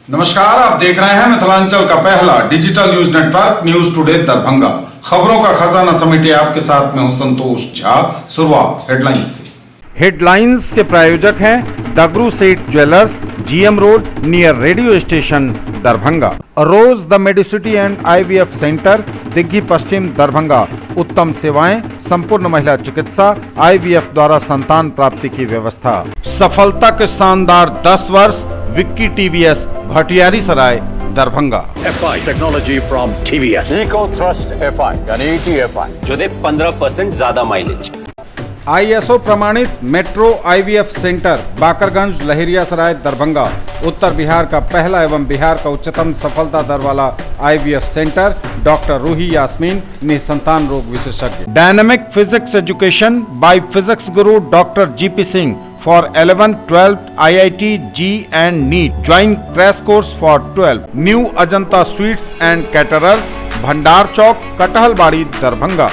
नमस्कार, आप देख रहे हैं मिथिलांचल का पहला digital news network news today Darbhanga. खबरों का खजाना समेटे आपके साथ में हूं संतोष झा। शुरुआत हेडलाइंस से। हेडलाइंस के प्रायोजक हैं Dagru Seth jewellers, GM road near radio station Darbhanga. Rose the medicity and IVF centre, Digghi पश्चिम दरभंगा। उत्तम सेवाएं, संपूर्ण महिला चिकित्सा, आईवीएफ द्वारा संतान प्राप्ति की व्यवस्था। सफलता के शानदार 10 वर्ष, Vicky TVS, Bhatiyari Sarai Darbhanga. FI technology from TVS। Eco thrust FI यानी ETFI जो दे 15% ज्यादा माइलेज। ISO प्रमाणित metro IVF centre, Bakarganj, Laheriasarai Darbhanga. उत्तर बिहार का पहला एवं बिहार का उच्चतम सफलता दर वाला IVF centre. Doctor Ruhi Yasmin, निसंतान रोग विशेषज्ञ। Dynamic physics education by physics Guru doctor GP Singh for 11th, 12th, IIT, G and NEET. Join crash course for 12. New Ajanta Sweets and Caterers, Bhandar Chowk, Kathalbari Darbhanga.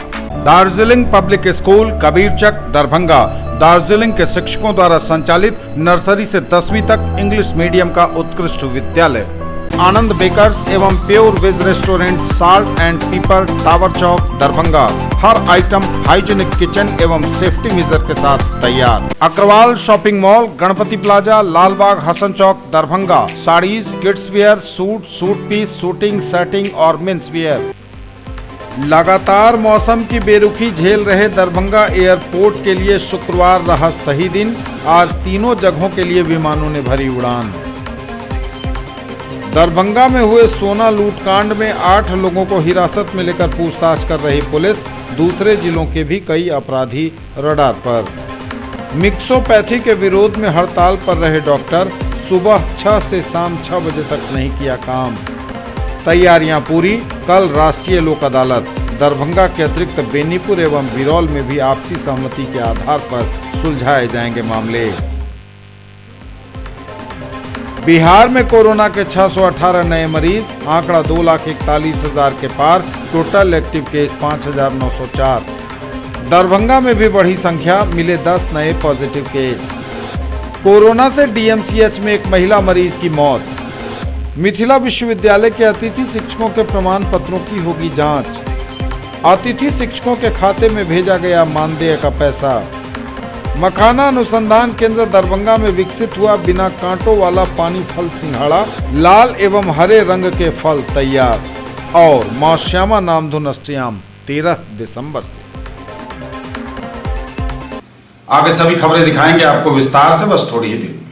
Darjeeling public school, Kabirchak Darbhanga. Darjeeling के शिक्षकों द्वारा संचालित नर्सरी से 10वीं तक इंग्लिश मीडियम का उत्कृष्ट विद्यालय। आनंद बेकर्स एवं pure veg restaurant, salt and pepper, tower Chowk Darbhanga. हर आइटम हाइजीनिक किचन एवं सेफ्टी मेजर के साथ तैयार। Agrawal shopping mall, Ganpati plaza, Lalbagh, Hasan Chowk Darbhanga. Saris, kids wear, suit, suit piece, shooting, shirting और मेंस वेयर। लगातार मौसम की बेरुखी झेल रहे दरभंगा एयरपोर्ट के लिए शुक्रवार रहा सही दिन। आज तीनों जगहों के लिए विमानों ने भरी उड़ान। दरभंगा में हुए सोना लूटकांड में 8 लोगों को हिरासत में लेकर पूछताछ कर रही पुलिस। दूसरे जिलों के भी कई अपराधी रडार पर। मिक्सोपैथी के विरोध में हड़ताल पर रहे डॉक्टर, सुबह 6 से शाम 6 बजे तक नहीं किया काम। तैयारियां पूरी, कल राष्ट्रीय लोक अदालत। दरभंगा के अतिरिक्त बेनीपुर एवं बिरौल में भी आपसी सहमति के आधार पर सुलझाए जाएंगे मामले। बिहार में कोरोना के 618 नए मरीज, आंकड़ा 2,41,000 के पार। Total active case 5,904। दरभंगा में भी बढ़ी संख्या, मिले 10 नए पॉजिटिव केस। कोरोना से DMCH में एक महिला मरीज की मौत। मिथिला विश्वविद्यालय के अतिथि शिक्षकों के प्रमाण पत्रों की होगी जांच। अतिथि शिक्षकों के खाते में भेजा गया मानदेय का पैसा। मखाना अनुसंधान केंद्र दरभंगा में विकसित हुआ बिना कांटों वाला पानी फल सिंघाड़ा। लाल एवं हरे रंग के फल तैयार। और मां श्यामा नामधुन अष्टयाम 13 दिसंबर से। आगे सभी खबरें दिखाएंगे आपको विस्तार से, बस थोड़ी ही देर में।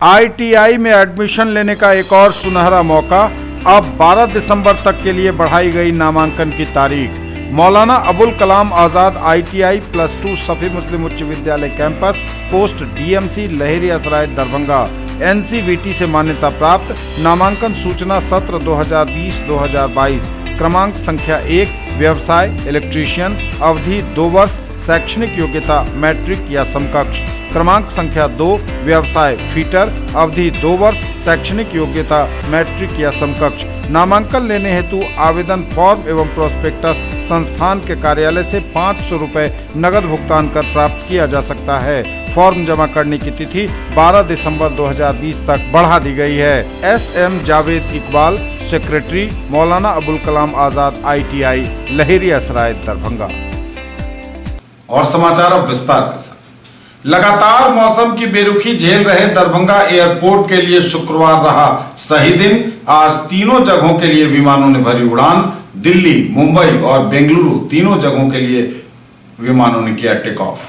ITI में एडमिशन लेने का एक और सुनहरा मौका। अब 12 दिसंबर तक के लिए बढ़ाई गई नामांकन की तारीख। मौलाना अबुल कलाम आजाद ITI +2 सफी मुस्लिम उच्च विद्यालय campus, post DMC Laheriasarai Darbhanga. NCVT से मान्यता प्राप्त। नामांकन सूचना सत्र 2020-2022। क्रमांक संख्या 1, व्यवसाय इलेक्ट्रीशियन, अवधि 2 वर्ष, शैक्षणिक योग्यता मैट्रिक या समकक्ष। क्रमांक संख्या 2, व्यवसाय फीटर, अवधि 2 वर्ष, शैक्षणिक योग्यता मैट्रिक या समकक्ष। नामांकन लेने हेतु आवेदन फॉर्म एवं प्रोस्पेक्टस संस्थान के कार्यालय से 500 रुपए नगद भुगतान कर प्राप्त किया जा सकता है। फॉर्म जमा करने की तिथि 12 दिसंबर 2020 तक बढ़ा दी गई है। SM Javed Iqbal, secretary, Maulana Abul Kalam Azad ITI Laheriasarai Darbhanga. और समाचार अब विस्तार के साथ। लगातार मौसम की बेरुखी झेल रहे दरभंगा एयरपोर्ट के लिए शुक्रवार रहा सही दिन। आज तीनों जगहों के लिए विमानों ने भरी उड़ान। दिल्ली, मुंबई और बेंगलुरु तीनों जगहों के लिए विमानों ने किया टेक ऑफ।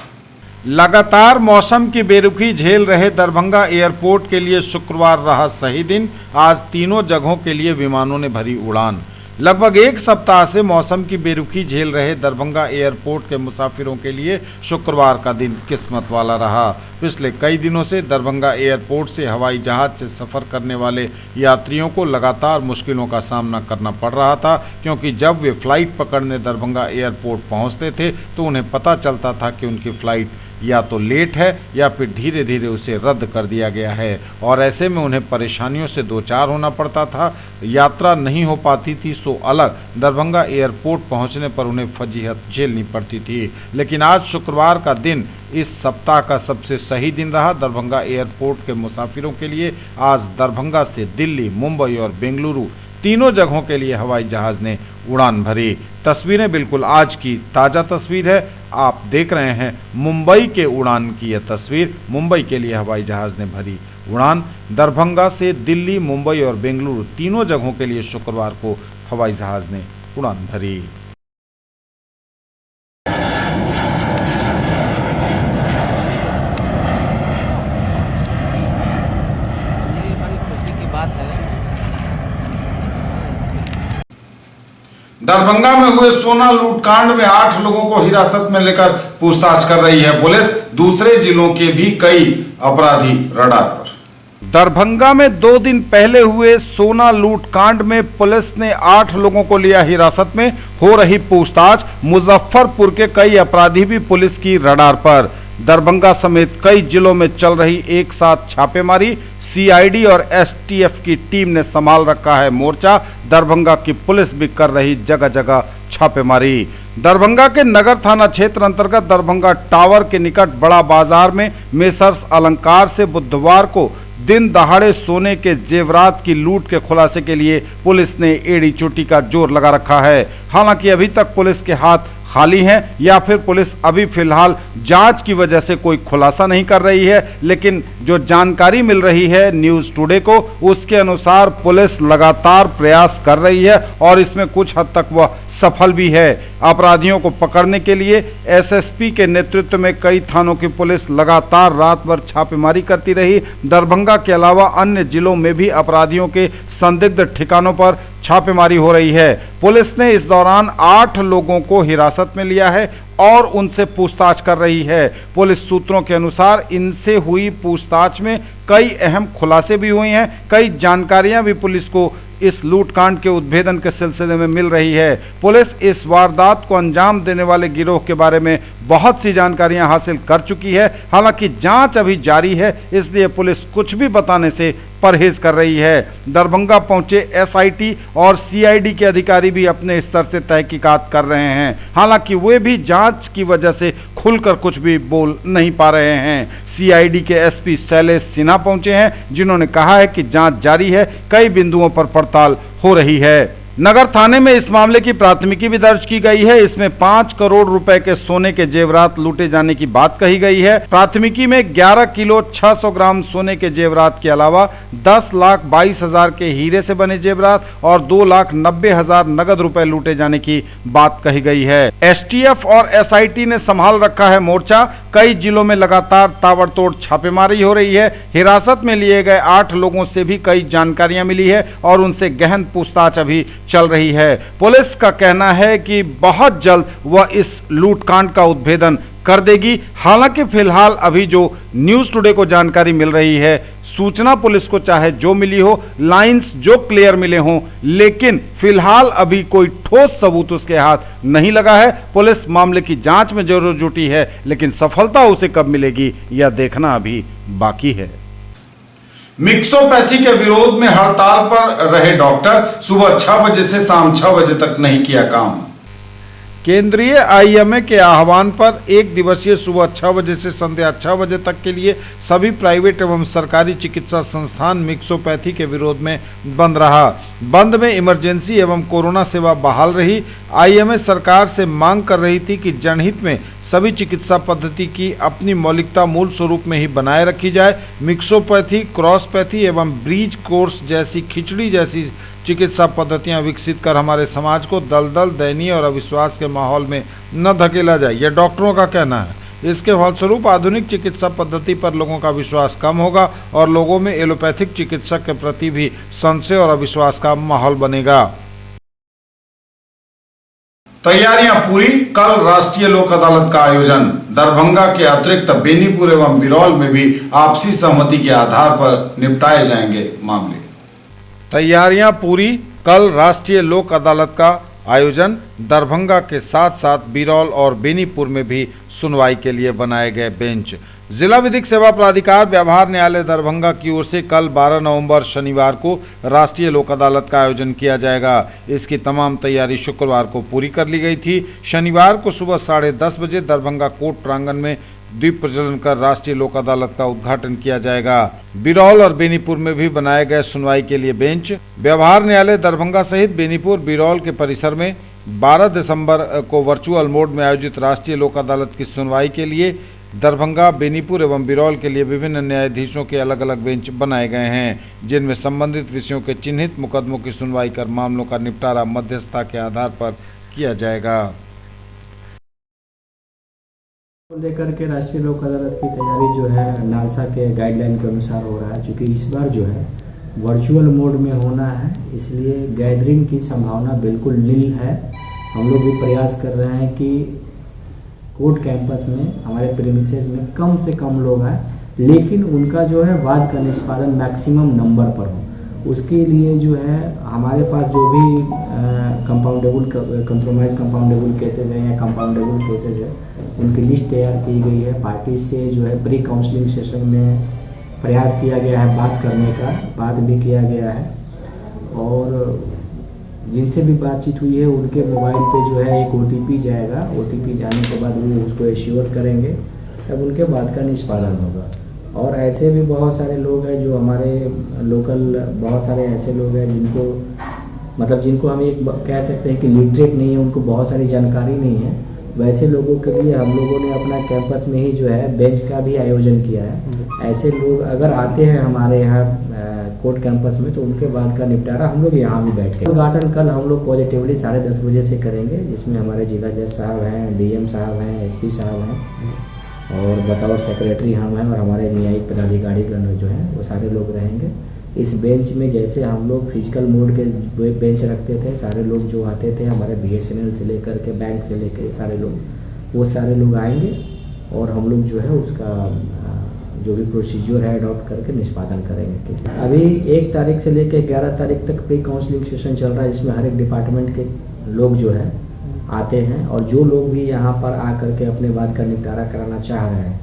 लगातार मौसम की बेरुखी झेल रहे दरभंगा एयरपोर्ट के लिए शुक्रवार रहा सही दिन। आज तीनों जगहों के लिए विमानों ने भरी उड़ान। लगभग एक सप्ताह से मौसम की बेरुखी झेल रहे दरभंगा एयरपोर्ट के मुसाफिरों के लिए शुक्रवार का दिन किस्मत वाला रहा। पिछले कई दिनों से दरभंगा एयरपोर्ट से हवाई जहाज से सफ़र करने वाले यात्रियों को लगातार मुश्किलों का सामना करना पड़ रहा था, क्योंकि जब वे फ्लाइट पकड़ने दरभंगा एयरपोर्ट पहुंचते थे तो उन्हें पता चलता था कि उनकी फ़्लाइट या तो लेट है या फिर धीरे धीरे उसे रद्द कर दिया गया है और ऐसे में उन्हें परेशानियों से दो चार होना पड़ता था। यात्रा नहीं हो पाती थी सो अलग, दरभंगा एयरपोर्ट पहुंचने पर उन्हें फजीहत झेलनी पड़ती थी। लेकिन आज शुक्रवार का दिन इस सप्ताह का सबसे सही दिन रहा दरभंगा एयरपोर्ट के मुसाफिरों के लिए। आज दरभंगा से दिल्ली, मुंबई और बेंगलुरु तीनों जगहों के लिए हवाई जहाज ने उड़ान भरी। तस्वीरें बिल्कुल आज की ताज़ा तस्वीर है। आप देख रहे हैं मुंबई के उड़ान की यह तस्वीर। मुंबई के लिए हवाई जहाज ने भरी उड़ान। दरभंगा से दिल्ली, मुंबई और बेंगलुरु तीनों जगहों के लिए शुक्रवार को हवाई जहाज ने उड़ान भरी। दरभंगा में हुए सोना लूटकांड में 8 लोगों को हिरासत में लेकर पूछताछ कर रही है पुलिस। दूसरे जिलों के भी कई अपराधी रडार पर। दरभंगा में 2 दिन पहले हुए सोना लूटकांड में पुलिस ने 8 लोगों को लिया हिरासत में। हो रही पूछताछ। मुजफ्फरपुर के कई अपराधी भी पुलिस की रडार पर। दरभंगा समेत कई जिलों में चल रही एक साथ छापेमारी। सीआईडी और एसटीएफ की टीम ने संभाल रखा है मोर्चा। दरभंगा की पुलिस भी कर रही जगह जगह छापेमारी। दरभंगा के नगर थाना क्षेत्र अंतर्गत दरभंगा टावर के निकट बड़ा बाजार में मेसर्स अलंकार से बुधवार को दिन दहाड़े सोने के जेवरात की लूट के खुलासे के लिए पुलिस ने एड़ी चोटी का जोर लगा रखा है। हालांकि अभी तक पुलिस के हाथ खाली हैं या फिर पुलिस अभी फिलहाल जांच की वजह से कोई खुलासा नहीं कर रही है। लेकिन जो जानकारी मिल रही है न्यूज़ टुडे को, उसके अनुसार पुलिस लगातार प्रयास कर रही है और इसमें कुछ हद तक वह सफल भी है। अपराधियों को पकड़ने के लिए एसएसपी के नेतृत्व में कई थानों की पुलिस लगातार रात भर छापेमारी करती रही। दरभंगा के अलावा अन्य जिलों में भी अपराधियों के संदिग्ध ठिकानों पर छापेमारी हो रही है। पुलिस ने इस दौरान 8 लोगों को हिरासत में लिया है और उनसे पूछताछ कर रही है। पुलिस सूत्रों के अनुसार इनसे हुई पूछताछ में कई अहम खुलासे भी हुए हैं। कई जानकारियां भी पुलिस को इस लूटकांड के उद्भेदन के सिलसिले में मिल रही है। पुलिस इस वारदात को अंजाम देने वाले गिरोह के बारे में बहुत सी जानकारियां हासिल कर चुकी है। हालांकि जांच अभी जारी है, इसलिए पुलिस कुछ भी बताने से परहेज कर रही है। दरभंगा पहुंचे एसआईटी और सीआईडी के अधिकारी भी अपने स्तर से तहकीकात कर रहे हैं। हालांकि वे भी जांच की वजह से खुलकर कुछ भी बोल नहीं पा रहे हैं। सीआईडी के एसपी शैलेश सिन्हा पहुंचे हैं, जिन्होंने कहा है कि जांच जारी है, कई बिंदुओं पर पड़ताल हो रही है। नगर थाने में इस मामले की प्राथमिकी भी दर्ज की गई है। इसमें 5 करोड़ रुपए के सोने के जेवरात लूटे जाने की बात कही गई है। प्राथमिकी में 11 किलो 600 ग्राम सोने के जेवरात के अलावा 10,22,000 के हीरे से बने जेवरात और 2,90,000 नगद रुपए लूटे जाने की बात कही गई है। एसटीएफ और एसआईटी ने संभाल रखा है मोर्चा। कई जिलों में लगातार ताबड़तोड़ छापेमारी हो रही है। हिरासत में लिए गए 8 लोगों से भी कई जानकारियां मिली है और उनसे गहन पूछताछ अभी चल रही है। पुलिस का कहना है कि बहुत जल्द वह इस लूटकांड का उद्भेदन कर देगी। हालांकि फिलहाल अभी जो न्यूज़ टुडे को जानकारी मिल रही है, सूचना पुलिस को चाहे जो मिली हो, लाइंस जो क्लियर मिले हों, लेकिन फिलहाल अभी कोई ठोस सबूत उसके हाथ नहीं लगा है। पुलिस मामले की जांच में जरूर जुटी है, लेकिन सफलता उसे कब मिलेगी यह देखना अभी बाकी है। मिक्सोपैथी के विरोध में हड़ताल पर रहे डॉक्टर। सुबह 6 बजे से शाम 6 बजे तक नहीं किया काम। केंद्रीय आईएमए के आह्वान पर 1 दिवसीय सुबह 6 बजे से संध्या 6 बजे तक के लिए सभी प्राइवेट एवं सरकारी चिकित्सा संस्थान मिक्सोपैथी के विरोध में बंद रहा। बंद में इमरजेंसी एवं कोरोना सेवा बहाल रही। आईएमए सरकार से मांग कर रही थी कि जनहित में सभी चिकित्सा पद्धति की अपनी मौलिकता मूल स्वरूप में ही बनाए रखी जाए। मिक्सोपैथी, क्रॉसपैथी एवं ब्रीज कोर्स जैसी खिचड़ी जैसी चिकित्सा पद्धतियां विकसित कर हमारे समाज को दलदल, दयनीय और अविश्वास के माहौल में न धकेला जाए, यह डॉक्टरों का कहना है। इसके फलस्वरूप आधुनिक चिकित्सा पद्धति पर लोगों का विश्वास कम होगा और लोगों में एलोपैथिक चिकित्सक के प्रति भी संशय और अविश्वास का माहौल बनेगा। तैयारियां पूरी। कल राष्ट्रीय लोक अदालत का आयोजन। दरभंगा के अतिरिक्त बेनीपुर एवं बिरौल में भी आपसी सहमति के आधार पर निपटाए जाएंगे मामले। तैयारियां पूरी। कल राष्ट्रीय लोक अदालत का आयोजन दरभंगा के साथ साथ बिरौल और बेनीपुर में भी सुनवाई के लिए बनाए गए बेंच। जिला विधिक सेवा प्राधिकार व्यवहार न्यायालय दरभंगा की ओर से कल 12 नवंबर शनिवार को राष्ट्रीय लोक अदालत का आयोजन किया जाएगा। इसकी तमाम तैयारी शुक्रवार को पूरी कर ली गई थी। शनिवार को सुबह 10:30 बजे दरभंगा कोर्ट प्रांगण में दीप प्रज्वलन कर राष्ट्रीय लोक अदालत का उद्घाटन किया जाएगा। बिरौल और बेनीपुर में भी बनाए गए सुनवाई के लिए बेंच। व्यवहार न्यायालय दरभंगा सहित बेनीपुर बिरौल के परिसर में 12 दिसंबर को वर्चुअल मोड में आयोजित राष्ट्रीय लोक अदालत की सुनवाई के लिए दरभंगा, बेनीपुर एवं बिरौल के लिए विभिन्न न्यायाधीशों के अलग अलग बेंच बनाए गए हैं, जिनमें संबंधित विषयों के चिन्हित मुकदमों की सुनवाई कर मामलों का निपटारा मध्यस्थता के आधार पर किया जाएगा। लेकर के राष्ट्रीय लोक अदालत की तैयारी जो है नालसा के गाइडलाइन के अनुसार हो रहा है। क्योंकि इस बार जो है वर्चुअल मोड में होना है, इसलिए गैदरिंग की संभावना बिल्कुल नील है। हम लोग भी प्रयास कर रहे हैं कि कोर्ट कैंपस में हमारे प्रीमिसेस में कम से कम लोग हैं, लेकिन उनका जो है वाद का निष्पादन मैक्सिमम नंबर पर हो। उसके लिए जो है हमारे पास जो भी कंप्रोमाइज कंपाउंडेबल केसेस हैं या कंपाउंडेबल केसेस है, उनकी लिस्ट तैयार की गई है। पार्टी से जो है प्री काउंसलिंग सेशन में प्रयास किया गया है बात करने का, बात भी किया गया है। और जिनसे भी बातचीत हुई है उनके मोबाइल पे जो है एक OTP जाएगा। OTP जाने के बाद वो उसको एश्योर करेंगे, तब उनके बाद का निष्पादन होगा। और ऐसे भी बहुत सारे लोग हैं जो हमारे लोकल, बहुत सारे ऐसे लोग हैं जिनको हम एक कह सकते हैं कि लिटरेट नहीं है, उनको बहुत सारी जानकारी नहीं है। वैसे लोगों के लिए हम लोगों ने अपना कैंपस में ही जो है बेंच का भी आयोजन किया है। ऐसे लोग अगर आते हैं हमारे यहाँ कोर्ट कैंपस में, तो उनके बाद का निपटारा हम लोग यहाँ भी बैठ के उद्घाटन कल हम लोग पॉजिटिवली 10:30 बजे से करेंगे, जिसमें हमारे जिला जज साहब हैं, DM साहब हैं, SP साहब हैं और बतौर सेक्रेटरी हम हैं और हमारे न्यायिक पदाधिकारीगण जो हैं वो सारे लोग रहेंगे। इस बेंच में जैसे हम लोग फिजिकल मोड के बेंच रखते थे, सारे लोग जो आते थे हमारे BSNL से लेकर के बैंक से लेकर सारे लोग, वो सारे लोग आएंगे और हम लोग जो है उसका जो भी प्रोसीजर है अडॉप्ट करके निष्पादन करेंगे। अभी 1 तारीख से लेकर 11 तारीख तक प्री काउंसलिंग सेशन चल रहा है, जिसमें हर एक डिपार्टमेंट के लोग जो है आते हैं और जो लोग भी यहाँ पर आकर के अपने बात का निपटारा कराना चाह रहे हैं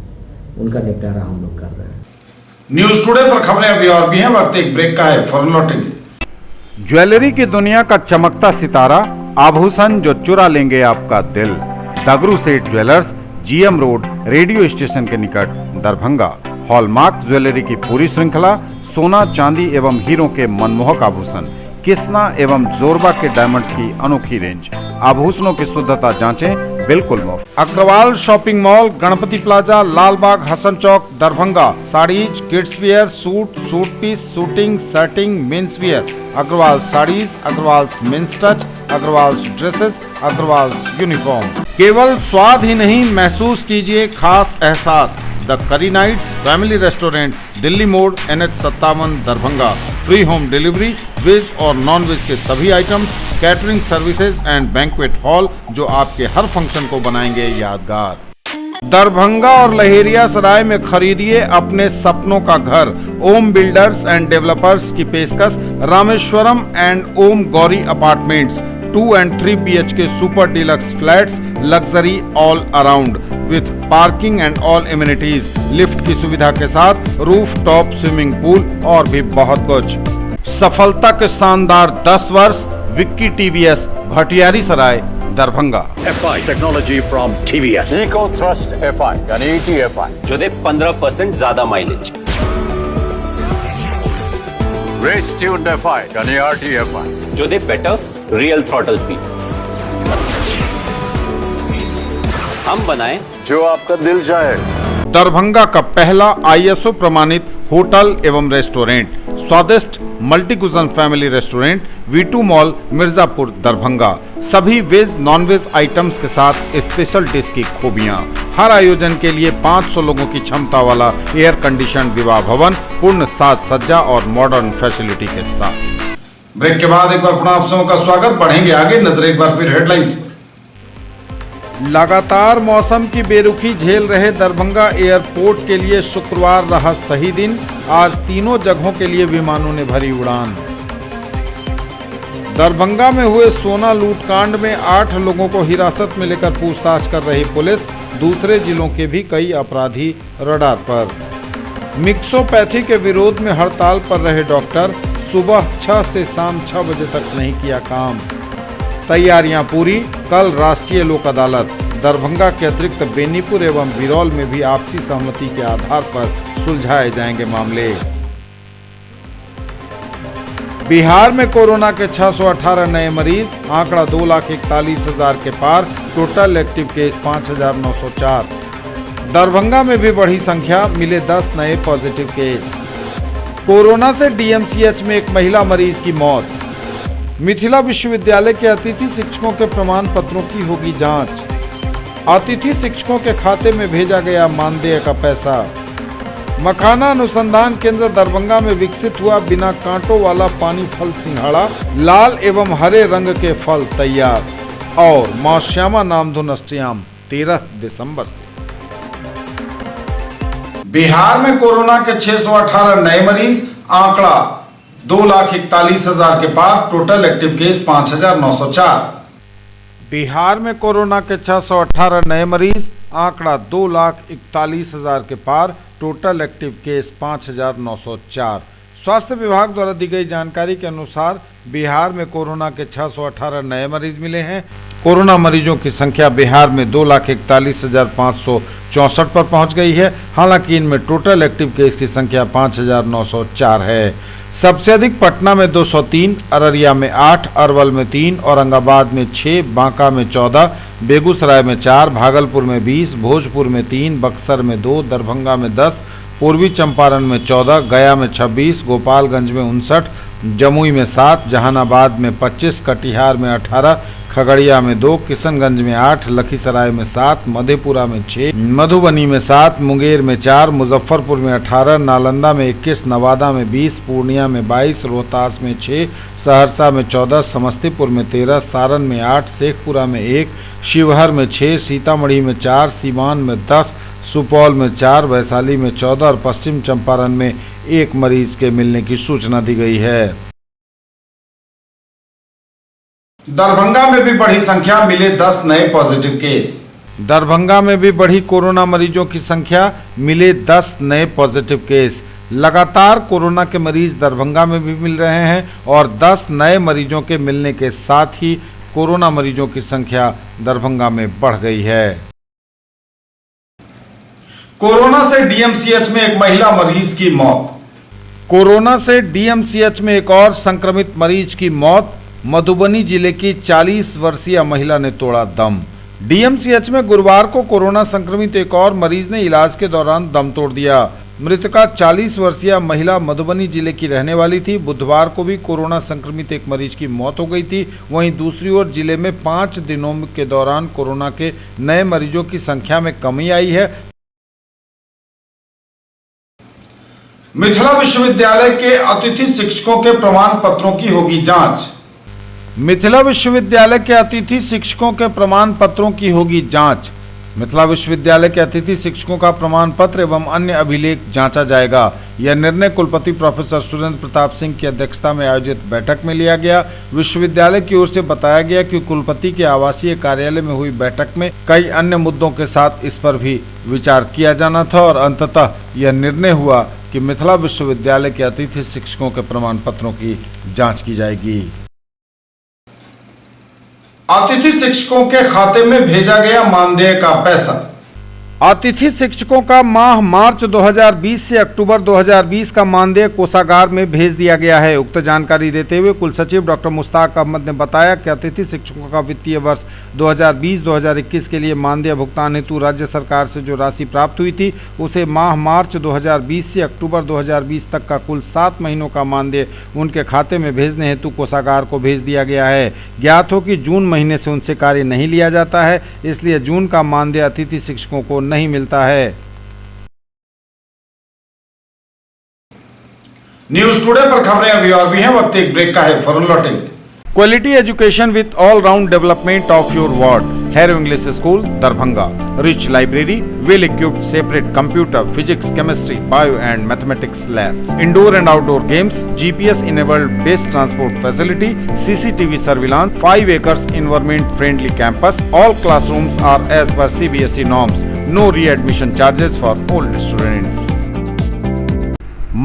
उनका निपटारा हम लोग कर रहे हैं। न्यूज टुडे पर खबरें अभी और भी हैं, वक्त एक ब्रेक का है, फौरन लौटेंगे। ज्वेलरी की दुनिया का चमकता सितारा, आभूषण जो चुरा लेंगे आपका दिल। दगरू सेठ jewellers, GM road, radio station के निकट, दरभंगा। हॉलमार्क ज्वेलरी की पूरी श्रृंखला, सोना, चांदी एवं हीरों के मनमोहक आभूषण, किस्ना एवं जोरबा के डायमंड्स की अनोखी रेंज। आभूषणों की शुद्धता जांचें, बिल्कुल मुफ्त। Agrawal shopping mall, Ganpati plaza, Lalbagh, Hasan Chowk, Darbhanga. Saris, kids wear, suit piece, shooting, shirting, men's wear. Agrawal saris, Agrawal men's touch, Agrawal dresses, Agrawal uniform. केवल स्वाद ही नहीं, महसूस कीजिए खास एहसास। द करी नाइट्स फैमिली रेस्टोरेंट, दिल्ली मोड़, NH57, Darbhanga. Free home delivery, veg और नॉन वेज के सभी items, catering services and banquet hall, जो आपके हर फंक्शन को बनाएंगे यादगार। दरभंगा और लहेरिया सराय में खरीदिए अपने सपनों का घर। ओम बिल्डर्स एंड डेवलपर्स की पेशकश, Rameshwaram and Om Gauri apartments, 2 and 3 BHK super deluxe flats, luxury all around with parking and all amenities, lift की सुविधा के साथ, रूफ टॉप स्विमिंग पूल और भी बहुत कुछ। सफलता के शानदार 10 वर्ष, Vicky TVS, Bhatiyari Sarai, Darbhanga. FI technology from TVS. Eco Thrust FI यानी ETFI, जो दे 15% ज्यादा माइलेज। Race Tuned FI यानी RTFI, जो दे बेटर रियल थ्रॉटल स्पीड। हम बनाएं जो आपका दिल चाहे। दरभंगा का पहला ISO प्रमाणित होटल एवं रेस्टोरेंट, स्वादिष्ट multi cuisine family restaurant, V2 mall, Mirzapur, Darbhanga. सभी वेज नॉन वेज आइटम्स के साथ स्पेशल डिश की खूबियां। हर आयोजन के लिए 500 लोगों की क्षमता वाला एयर कंडीशन विवाह भवन, पूर्ण साज सज्जा और मॉडर्न फैसिलिटी के साथ। ब्रेक के बाद एक बार पुनः आप सबों का स्वागत। बढ़ेंगे आगे, नजर एक बार फिर हेडलाइंस पर। लगातार मौसम की बेरुखी झेल रहे दरभंगा एयरपोर्ट के लिए शुक्रवार रहा सही दिन। आज तीनों जगहों के लिए विमानों ने भरी उड़ान। दरभंगा में हुए सोना लूट कांड में 8 लोगों को हिरासत में लेकर पूछताछ कर रही पुलिस। दूसरे जिलों के भी कई अपराधी रडार पर। मिक्सोपैथी के विरोध में हड़ताल पर रहे डॉक्टर, सुबह 6 से शाम 6 बजे तक नहीं किया काम। तैयारियां पूरी, कल राष्ट्रीय लोक अदालत। दरभंगा के अतिरिक्त बेनीपुर एवं बिरौल में भी आपसी सहमति के आधार पर सुलझाए जाएंगे मामले। बिहार में कोरोना के 618 नए मरीज, आंकड़ा 2,41,000 के पार, टोटल एक्टिव केस 5,904। दरभंगा में भी बढ़ी संख्या, मिले 10 नए पॉजिटिव केस। कोरोना से डीएमसीएच में एक महिला मरीज की मौत। मिथिला विश्वविद्यालय के अतिथि शिक्षकों के प्रमाण पत्रों की होगी जांच। अतिथि शिक्षकों के खाते में भेजा गया मानदेय का पैसा। मखाना अनुसंधान केंद्र दरभंगा में विकसित हुआ बिना कांटों वाला पानी फल सिंघाड़ा, लाल एवं हरे रंग के फल तैयार। और मां श्यामा नामधुन अष्टयाम 13 दिसंबर से। बिहार में कोरोना के 618 नए मरीज, आंकड़ा 2,41,000 के पार, टोटल एक्टिव केस 5,904। बिहार में कोरोना के 618 नए मरीज, आंकड़ा 2,41,000 के पार, टोटल एक्टिव केस 5,904। स्वास्थ्य विभाग द्वारा दी गई जानकारी के अनुसार बिहार में कोरोना के 618 नए मरीज मिले हैं। कोरोना मरीजों की संख्या बिहार में 2,41,564 पर पहुंच गई है। हालांकि इनमें टोटल एक्टिव केस की संख्या 5,904 है। सबसे अधिक पटना में 203, अररिया में 8, अरवल में 3, औरंगाबाद में 6, बांका में 14, बेगूसराय में 4, भागलपुर में 20, भोजपुर में 3, बक्सर में 2, दरभंगा में 10, पूर्वी चंपारण में 14, गया में 26, गोपालगंज में 59, जमुई में 7, जहानाबाद में 25, कटिहार में 18, खगड़िया में 2, किशनगंज में 8, लखीसराय में 7, मधेपुरा में 6, मधुबनी में 7, मुंगेर में 4, मुजफ्फरपुर में 18, नालंदा में 21, नवादा में 20, पूर्णिया में 22, रोहतास में 6, सहरसा में 14, समस्तीपुर में 13, सारण में 8, शेखपुरा में 1, शिवहर में 6, सीतामढ़ी में 4, सीवान में 10, सुपौल में 4, वैशाली में 14 और पश्चिम चंपारण में 1 मरीज के मिलने की सूचना दी गई है। दरभंगा में भी बढ़ी संख्या, मिले 10 नए पॉजिटिव केस। दरभंगा में भी बढ़ी कोरोना मरीजों की संख्या, मिले 10 नए पॉजिटिव केस। लगातार कोरोना के मरीज दरभंगा में भी मिल रहे हैं और 10 नए मरीजों के मिलने के साथ ही कोरोना मरीजों की संख्या दरभंगा में बढ़ गई है। कोरोना से डीएमसीएच में एक महिला मरीज की मौत। कोरोना से डीएमसीएच में एक और संक्रमित मरीज की मौत। मधुबनी जिले की 40 वर्षीय महिला ने तोड़ा दम। डीएमसीएच में गुरुवार को कोरोना संक्रमित एक और मरीज ने इलाज के दौरान दम तोड़ दिया। मृतका 40 वर्षीय महिला मधुबनी जिले की रहने वाली थी। बुधवार को भी कोरोना संक्रमित एक मरीज की मौत हो गई थी। वहीं दूसरी ओर जिले में 5 दिनों के दौरान कोरोना के नए मरीजों की संख्या में कमी आई है। मिथिला विश्वविद्यालय के अतिथि शिक्षकों के प्रमाण पत्रों की होगी जांच। मिथिला विश्वविद्यालय के अतिथि शिक्षकों के प्रमाण पत्रों की होगी जांच। मिथिला विश्वविद्यालय के अतिथि शिक्षकों का प्रमाण पत्र एवं अन्य अभिलेख जांचा जाएगा। यह निर्णय कुलपति प्रोफेसर सुरेंद्र प्रताप सिंह की अध्यक्षता में आयोजित बैठक में लिया गया। विश्वविद्यालय की ओर से बताया गया कि कुलपति के आवासीय कार्यालय में हुई बैठक में कई अन्य मुद्दों के साथ इस पर भी विचार किया जाना था और अंततः यह निर्णय हुआ कि मिथिला विश्वविद्यालय के अतिथि शिक्षकों के प्रमाण पत्रों की जाँच की जाएगी। अतिथि शिक्षकों के खाते में भेजा गया मानदेय का पैसा। अतिथि शिक्षकों का माह मार्च 2020 से अक्टूबर 2020 का मानदेय कोषागार में भेज दिया गया है। उक्त जानकारी देते हुए कुलसचिव डॉक्टर मुश्ताक अहमद ने बताया कि अतिथि शिक्षकों का वित्तीय वर्ष 2020-2021 के लिए मानदेय भुगतान हेतु राज्य सरकार से जो राशि प्राप्त हुई थी उसे माह मार्च 2020 से अक्टूबर 2020 तक का कुल 7 महीनों का मानदेय उनके खाते में भेजने हेतु कोषागार को भेज दिया गया है। ज्ञात हो कि जून महीने से उनसे कार्य नहीं लिया जाता है, इसलिए जून का मानदेय अतिथि शिक्षकों को नहीं मिलता है। न्यूज टुडे पर खबरें अभी और भी हैं, वक्त एक ब्रेक का है, फौरन लौटेंगे। Quality education with all round development of your ward. Harrow English school Darbhanga, rich library, well equipped separate computer, physics, chemistry, bio and mathematics labs, indoor and outdoor games, GPS enabled based transport facility, CCTV surveillance, 5 acres environment friendly campus. All classrooms are as per CBSE norms. No re-admission charges for old students.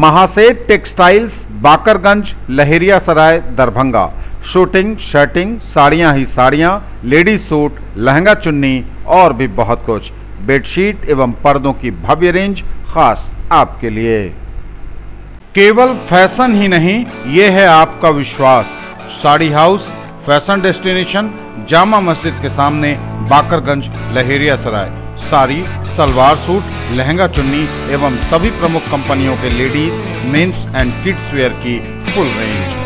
Mahaseth textiles, Bakarganj, Laheria Sarai, Darbhanga. Suiting, shirting, साड़ियाँ ही साड़ियाँ, ladies suit, lehenga चुन्नी और भी बहुत कुछ। Bedsheet एवं पर्दों की भव्य रेंज खास आपके लिए। केवल फैशन ही नहीं, ये है आपका विश्वास। Sari house, fashion destination, Jama Masjid के सामने, बाकरगंज, लहेरिया सराय। साड़ी, सलवार सूट, लहंगा चुन्नी एवं सभी प्रमुख कंपनियों के ladies, mens and kids wear की फुल रेंज।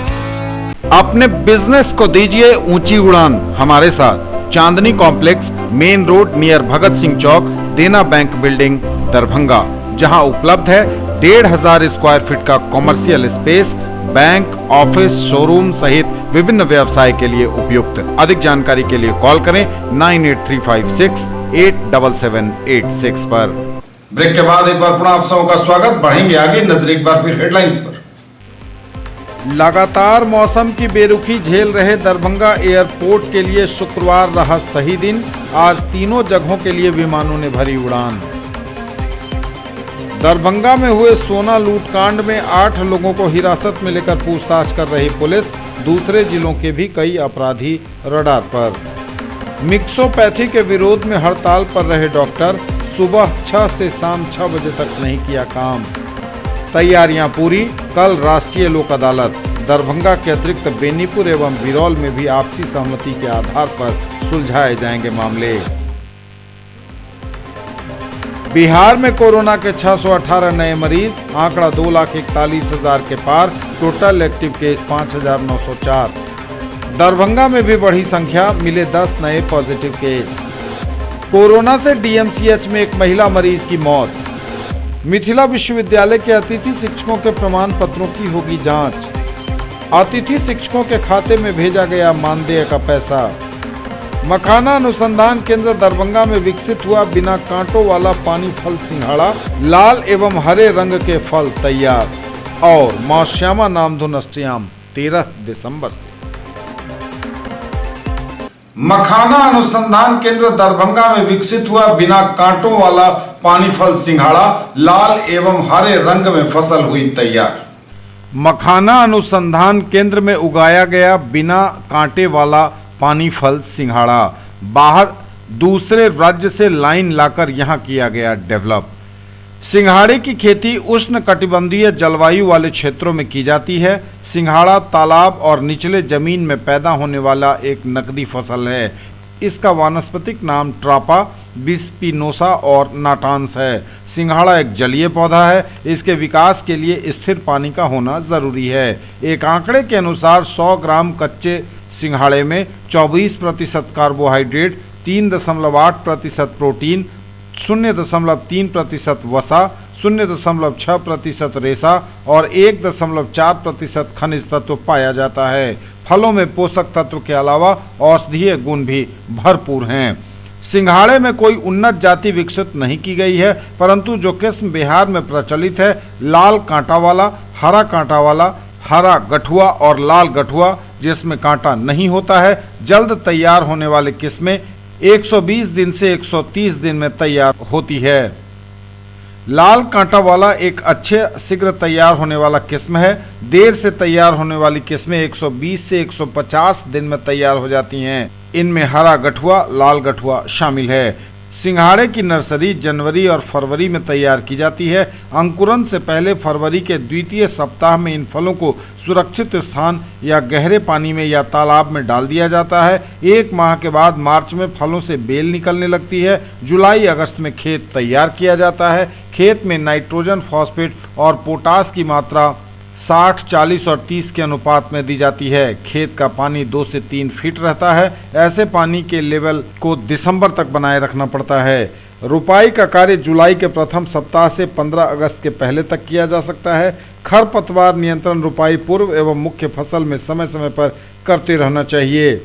अपने बिजनेस को दीजिए ऊंची उड़ान हमारे साथ। Chandni complex, main road near Bhagat Singh Chowk, Dena bank building, Darbhanga, जहां उपलब्ध है 1500 स्क्वायर फीट का commercial space, bank, office, showroom सहित विभिन्न व्यवसाय के लिए उपयुक्त। अधिक जानकारी के लिए कॉल करें 9835687786 पर। ब्रेक के बाद एक बार पुनः आप सबों का स्वागत। बढ़ेंगे आगे, नजर एक बार फिर हेडलाइंस पर। लगातार मौसम की बेरुखी झेल रहे दरभंगा एयरपोर्ट के लिए शुक्रवार रहा सही दिन। आज तीनों जगहों के लिए विमानों ने भरी उड़ान। दरभंगा में हुए सोना लूटकांड में 8 लोगों को हिरासत में लेकर पूछताछ कर रही पुलिस। दूसरे जिलों के भी कई अपराधी रडार पर। मिक्सोपैथी के विरोध में हड़ताल पर रहे डॉक्टर, सुबह 6 से शाम 6 बजे तक नहीं किया काम। तैयारियां पूरी, कल राष्ट्रीय लोक अदालत। दरभंगा के अतिरिक्त बेनीपुर एवं बिरौल में भी आपसी सहमति के आधार पर सुलझाए जाएंगे मामले। बिहार में कोरोना के 618 नए मरीज, आंकड़ा 2,41,000 के पार। Total active case 5,904। दरभंगा में भी बढ़ी संख्या, मिले 10 नए पॉजिटिव केस। कोरोना से डीएमसीएच में एक महिला मरीज की मौत। मिथिला विश्वविद्यालय के अतिथि शिक्षकों के प्रमाण पत्रों की होगी जांच। अतिथि शिक्षकों के खाते में भेजा गया मानदेय का पैसा। मखाना अनुसंधान केंद्र दरभंगा में विकसित हुआ बिना कांटों वाला पानी फल सिंघाड़ा, लाल एवं हरे रंग के फल तैयार। और मां श्यामा नामधुन अष्टयाम 13 दिसंबर से। मखाना अनुसंधान केंद्र दरभंगा में विकसित हुआ बिना कांटों वाला पानी फल सिंघाड़ा, लाल एवं हरे रंग में फसल हुई तैयार। मखाना अनुसंधान केंद्र में उगाया गया बिना कांटे वाला पानी फल सिंघाड़ा, बाहर दूसरे राज्य से लाइन लाकर यहां किया गया डेवलप। सिंघाड़े की खेती उष्ण कटिबंधीय जलवायु वाले क्षेत्रों में की जाती है। सिंघाड़ा तालाब और निचले जमीन में पैदा होने वाला एक नकदी फसल है। इसका वानस्पतिक नाम ट्रापा, बिस्पिनोसा और नाटांस है। सिंघाड़ा एक जलीय पौधा है। इसके विकास के लिए स्थिर पानी का होना जरूरी है। एक आंकड़े के अनुसार 100 ग्राम कच्चे सिंघाड़े में 24% कार्बोहाइड्रेट, 3.8% प्रोटीन, 0.3% वसा, 0.6% रेशा और 1.4% खनिज तत्व पाया जाता है। फलों में पोषक तत्व के अलावा औषधीय गुण भी भरपूर हैं। सिंघाड़े में कोई उन्नत जाति विकसित नहीं की गई है, परंतु जो किस्म बिहार में प्रचलित है, लाल कांटा वाला, हरा कांटा वाला, हरा गठुआ और लाल गठुआ जिसमें कांटा नहीं होता है, जल्द तैयार होने वाली किस्में 120 दिन से 130 दिन में तैयार होती है। लाल कांटा वाला एक अच्छे शीघ्र तैयार होने वाला किस्म है। देर से तैयार होने वाली किस्में 120 से 150 दिन में तैयार हो जाती हैं। इनमें हरा गठुआ, लाल गठुआ शामिल है। सिंघाड़े की नर्सरी जनवरी और फरवरी में तैयार की जाती है। अंकुरन से पहले फरवरी के द्वितीय सप्ताह में इन फलों को सुरक्षित स्थान या गहरे पानी में या तालाब में डाल दिया जाता है। 1 माह के बाद मार्च में फलों से बेल निकलने लगती है। जुलाई अगस्त में खेत तैयार किया जाता है। खेत में नाइट्रोजन, फॉस्फेट और पोटास की मात्रा 60, 40 और 30 के अनुपात में दी जाती है। खेत का पानी 2 से 3 फीट रहता है। ऐसे पानी के लेवल को दिसंबर तक बनाए रखना पड़ता है। रुपाई का कार्य जुलाई के प्रथम सप्ताह से 15 अगस्त के पहले तक किया जा सकता है। खरपतवार नियंत्रण रुपाई पूर्व एवं मुख्य फसल में समय समय पर करते रहना चाहिए।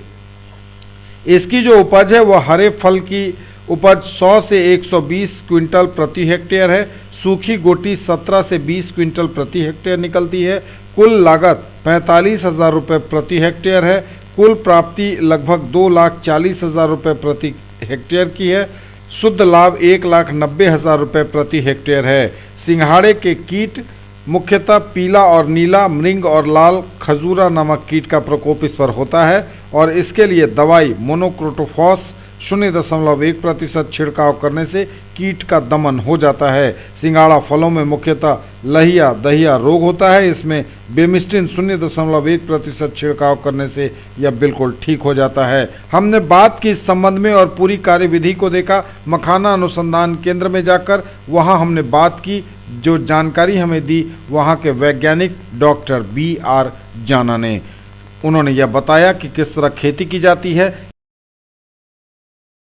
इसकी जो उपज है वह हरे फल की उपज 100 से 120 क्विंटल प्रति हेक्टेयर है। सूखी गोटी 17 से 20 क्विंटल प्रति हेक्टेयर निकलती है। कुल लागत 45,000 रुपये प्रति हेक्टेयर है। कुल प्राप्ति लगभग 2,40,000 रुपये प्रति हेक्टेयर की है। शुद्ध लाभ 1,90,000 रुपये प्रति हेक्टेयर है। सिंघाड़े के कीट मुख्यतः पीला और नीला, मृंग और लाल खजूरा नामक कीट का प्रकोप इस पर होता है और इसके लिए दवाई मोनोक्रोटोफॉस 0.1% छिड़काव करने से कीट का दमन हो जाता है। सिंघाड़ा फलों में मुख्यतः लहिया दहिया रोग होता है। इसमें बेमिस्टिन 0.1% छिड़काव करने से यह बिल्कुल ठीक हो जाता है। हमने बात की इस संबंध में और पूरी कार्यविधि को देखा मखाना अनुसंधान केंद्र में जाकर। वहां हमने बात की, जो जानकारी हमें दी वहां के वैज्ञानिक डॉक्टर BR जाना ने। उन्होंने यह बताया कि किस तरह खेती की जाती है।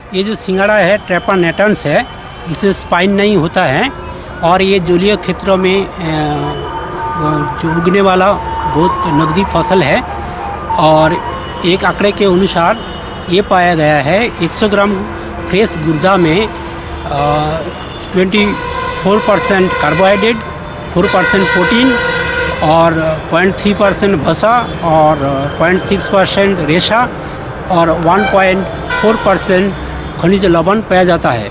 ये जो सिंघाड़ा है ट्रेपानेटन्स है, इसमें स्पाइन नहीं होता है और ये जलीय क्षेत्रों में जो उगने वाला बहुत नकदी फसल है। और एक आंकड़े के अनुसार ये पाया गया है 100 ग्राम फ्रेश गुर्दा में 24% कार्बोहाइड्रेट, 4% प्रोटीन और 0.3% वसा और 0.6% रेशा और 1.4% खनिज लवण पाया जाता है।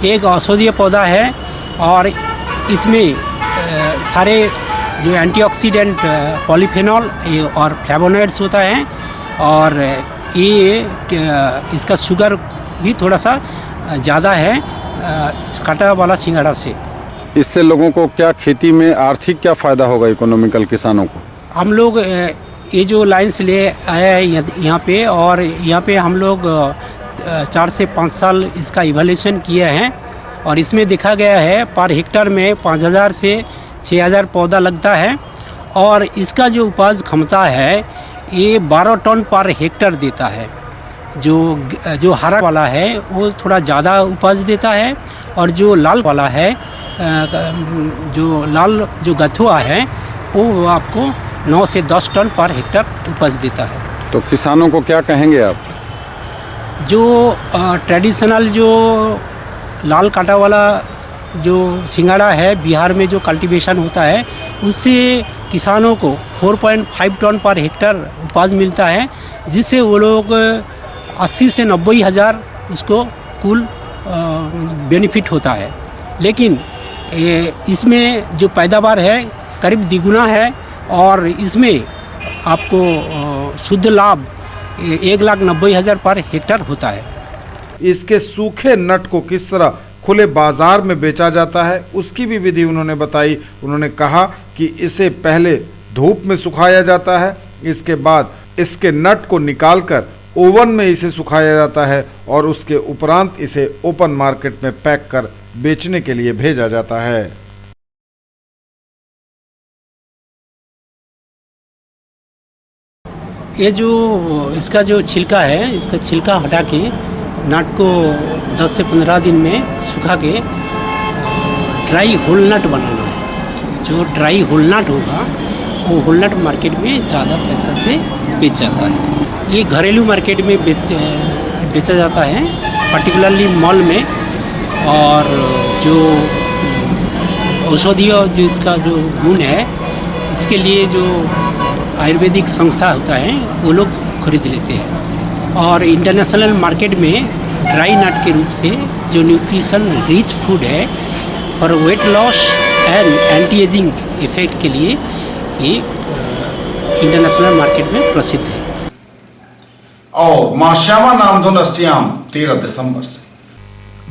एक औषधीय पौधा है और इसमें सारे जो एंटीऑक्सीडेंट पॉलीफेनॉल और फ्लेवोनॉइड्स होता है और ये इसका शुगर भी थोड़ा सा ज़्यादा है काटा वाला सिंघाड़ा से। इससे लोगों को क्या खेती में आर्थिक क्या फ़ायदा होगा इकोनॉमिकल किसानों को? हम लोग ये जो लाइन्स ले आए हैं यहाँ पे और यहाँ पे हम लोग 4 से 5 साल इसका इवैल्यूएशन किए हैं और इसमें देखा गया है पर हेक्टर में 5,000 से 6,000 पौधा लगता है और इसका जो उपज क्षमता है ये 12 टन पर हेक्टर देता है। जो हरा वाला है वो थोड़ा ज़्यादा उपज देता है और जो लाल वाला है जो गथुआ है वो आपको 9 से 10 टन पर हेक्टर उपज देता है। तो किसानों को क्या कहेंगे आप? जो ट्रेडिशनल जो लाल कांटा वाला जो सिंघाड़ा है बिहार में जो कल्टीवेशन होता है उससे किसानों को 4.5 टन पर हेक्टर उपज मिलता है, जिससे वो लोग 80 से 90 हज़ार उसको कुल बेनिफिट होता है। लेकिन इसमें जो पैदावार है करीब द्विगुना है और इसमें आपको शुद्ध लाभ 1,90,000 पर हेक्टर होता है। इसके सूखे नट को किस तरह खुले बाजार में बेचा जाता है उसकी भी विधि उन्होंने बताई। उन्होंने कहा कि इसे पहले धूप में सुखाया जाता है, इसके बाद इसके नट को निकालकर ओवन में इसे सुखाया जाता है और उसके उपरांत इसे ओपन मार्केट में पैक कर बेचने के लिए भेजा जाता है। ये जो इसका जो छिलका है, इसका छिलका हटा के नट को 10 से 15 दिन में सुखा के ड्राई होल नट बनाना है। जो ड्राई होल नट होगा वो होल नट मार्केट में ज़्यादा पैसा से बेच जाता है। ये घरेलू मार्केट में बेचा जाता है, पर्टिकुलरली मॉल में। और जो औषधीय जो इसका जो गुण है इसके लिए जो आयुर्वेदिक संस्था होता है वो लोग खरीद लेते हैं। और इंटरनेशनल मार्केट में ड्राई नट के रूप से जो न्यूट्रिशन रिच फूड है for weight loss and anti ageing effect के लिए ये इंटरनेशनल मार्केट में प्रसिद्ध है। और मां श्यामा नामधुन अष्टयाम 13 दिसंबर से।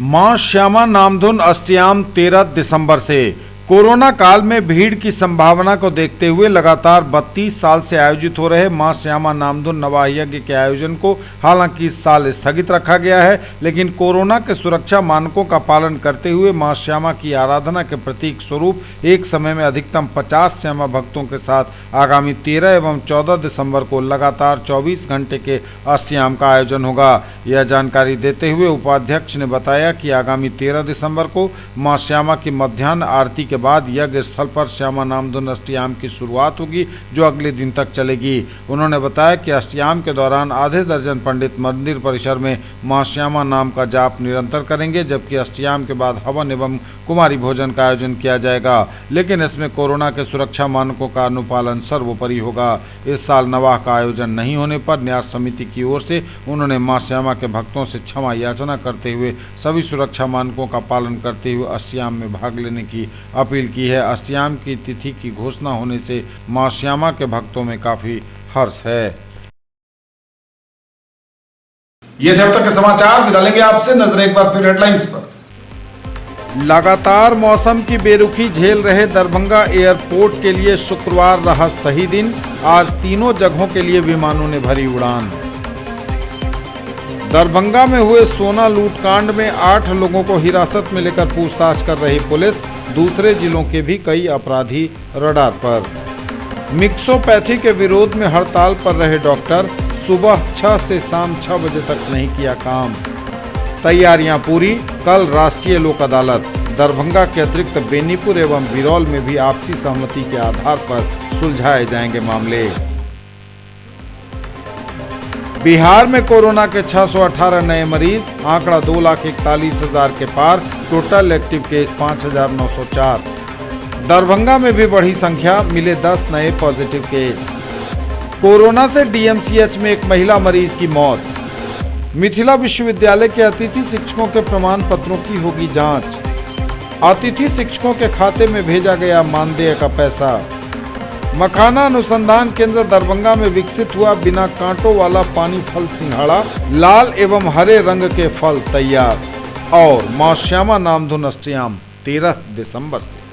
मां श्यामा नामधुन अष्टयाम 13 दिसंबर से। कोरोना काल में भीड़ की संभावना को देखते हुए लगातार 32 साल से आयोजित हो रहे मां श्यामा नामधुन नवाह यज्ञ के आयोजन को हालांकि इस साल स्थगित रखा गया है, लेकिन कोरोना के सुरक्षा मानकों का पालन करते हुए मां श्यामा की आराधना के प्रतीक स्वरूप एक समय में अधिकतम 50 श्यामा भक्तों के साथ आगामी 13 एवं 14 दिसंबर को लगातार 24 घंटे के अष्टयाम का आयोजन होगा। यह जानकारी देते हुए उपाध्यक्ष ने बताया कि आगामी 13 दिसंबर को मां श्यामा की मध्याह्न आरती के बाद यज्ञ स्थल पर श्यामा नामधुन अष्टयाम की शुरुआत होगी, जो अगले दिन तक चलेगी। उन्होंने बताया कि अष्टयाम के दौरान आधे दर्जन पंडित मंदिर परिसर में मां श्यामा नाम का जाप निरंतर करेंगे, जबकि अष्टयाम के बाद हवन एवं कुमारी भोजन का आयोजन किया जाएगा, लेकिन इसमें कोरोना के सुरक्षा मानकों का अनुपालन सर्वोपरि होगा। इस साल नवाह का आयोजन नहीं होने पर न्यास समिति की ओर से उन्होंने मां श्यामा के भक्तों से क्षमा याचना करते हुए सभी सुरक्षा मानकों का पालन करते हुए अष्टयाम में भाग लेने की अपील की है। अष्टयाम की तिथि की घोषणा होने से मां श्यामा के भक्तों में काफी हर्ष है। ये थे अब तक के समाचार। विदा लेंगे आपसे, नजर एक बार फिर हेडलाइंस पर। लगातार मौसम की बेरुखी झेल रहे दरभंगा एयरपोर्ट के लिए शुक्रवार रहा सही दिन। आज तीनों जगहों के लिए विमानों ने भरी उड़ान। दरभंगा में हुए सोना लूटकांड में 8 लोगों को हिरासत में लेकर पूछताछ कर रही पुलिस। दूसरे जिलों के भी कई अपराधी रडार पर। मिक्सोपैथी के विरोध में हड़ताल पर रहे डॉक्टर, सुबह 6 से शाम 6 बजे तक नहीं किया काम। तैयारियां पूरी, कल राष्ट्रीय लोक अदालत। दरभंगा के अतिरिक्त बेनीपुर एवं बिरौल में भी आपसी सहमति के आधार पर सुलझाए जाएंगे मामले। बिहार में कोरोना के 618 नए मरीज, आंकड़ा 2,41,000 के पार। Total active case 5,904। दरभंगा में भी बढ़ी संख्या, मिले 10 नए पॉजिटिव केस। कोरोना से डीएमसीएच में एक महिला मरीज की मौत। मिथिला विश्वविद्यालय के अतिथि शिक्षकों के प्रमाण पत्रों की होगी जांच। अतिथि शिक्षकों के खाते में भेजा गया मानदेय का पैसा। मखाना अनुसंधान केंद्र दरभंगा में विकसित हुआ बिना कांटों वाला पानी फल सिंघाड़ा। लाल एवं हरे रंग के फल तैयार। और मां श्यामा नामधुन अष्टयाम 13 दिसंबर से।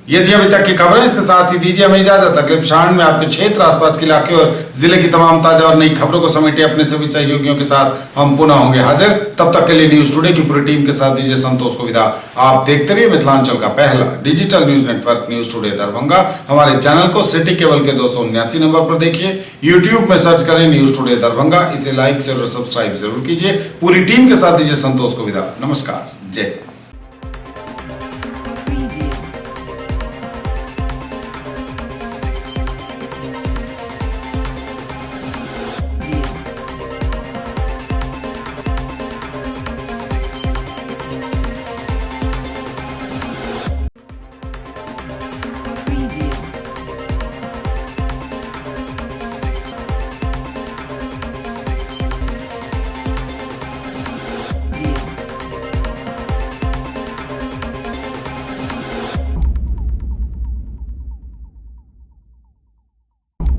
ये थी अभी तक की खबरें। इसके साथ ही दीजिए हमें इजाजत। अगले क्षण में आपके क्षेत्र, आसपास के इलाके और जिले की तमाम ताजा और नई खबरों को समेटे अपने सभी सहयोगियों के साथ हम पुनः होंगे हाजिर। तब तक के लिए न्यूज टुडे की पूरी टीम के साथ दीजिए संतोष को विदा। आप देखते रहिए मिथिलांचल का पहला digital news network news today Darbhanga. हमारे चैनल को सिटी केबल के 279 नंबर पर देखिए। यूट्यूब में सर्च करें न्यूज टुडे दरभंगा। इसे लाइक शेयर और सब्सक्राइब जरूर कीजिए। पूरी टीम के साथ दीजिए संतोष को विदा। नमस्कार, जय।